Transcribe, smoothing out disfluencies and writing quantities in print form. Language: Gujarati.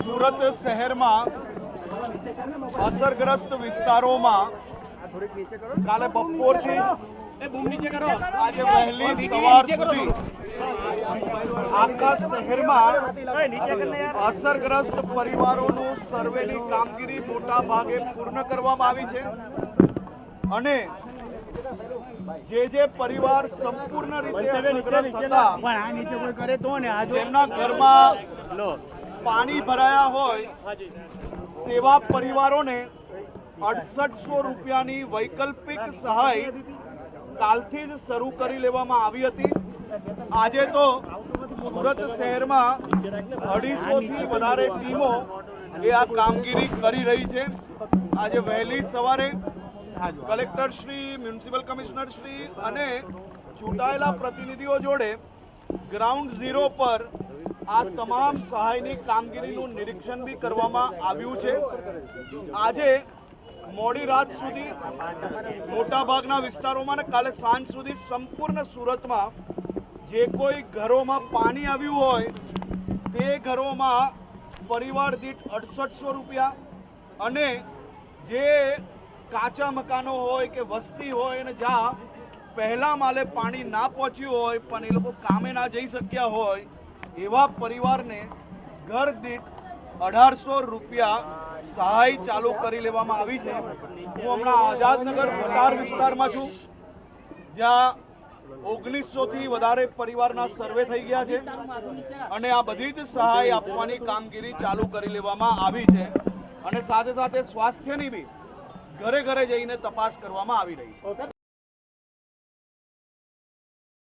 સુરત શહેરમાં અસરગ્રસ્ત વિસ્તારોમાં કાલે બપોરથી આજે વહેલી સવાર સુધી આખા શહેરમાં અસરગ્રસ્ત પરિવારોનું સર્વેની કામગીરી મોટા ભાગે પૂર્ણ કરવામાં આવી છે અને જે પરિવાર સંપૂર્ણ રીતે અસરગ્રસ્ત હતા જેમના ઘરમાં પાણી ભરાયા હોય તેવા પરિવારોને 6800 રૂપિયાની વૈકલ્પિક સહાય કાલથી જ શરૂ કરી લેવામાં આવી હતી। આજે તો સુરત શહેરમાં 250 થી વધારે ટીમો આ કામગીરી કરી રહી છે। આજે વહેલી સવારે collector Shri, municipal commissioner Shri અને ચૂંટાયેલા પ્રતિનિધિઓ જોડે ગ્રાઉન્ડ ઝીરો પર આ તમામ સહાયની કામગીરીનું નિરીક્ષણ બી કરવામાં આવ્યું છે। આજે મોડી રાત સુધી મોટાભાગના વિસ્તારોમાં અને કાલે સાંજ સુધી સંપૂર્ણ સુરતમાં જે કોઈ ઘરોમાં પાણી આવ્યું હોય તે ઘરોમાં પરિવાર દીઠ 6800 રૂપિયા અને જે કાચા મકાનો હોય કે વસ્તી હોય અને જ્યાં પહેલા માલે પાણી ના પહોંચ્યું હોય પણ એ લોકો કામે ના જઈ શક્યા હોય એવા પરિવારને ઘર દીઠ 1800 રૂપિયા સહાય ચાલુ કરી લેવામાં આવી છે। હું હમણાં આઝાદનગર ભટાર વિસ્તારમાં છું જ્યાં 1900 થી વધારે પરિવારના સર્વે થઈ ગયા છે અને આ બધી જ સહાય આપવાની કામગીરી ચાલુ કરી લેવામાં આવી છે અને સાથે સાથે સ્વાસ્થ્યની બી ઘરે ઘરે જઈને તપાસ કરવામાં આવી રહી છે।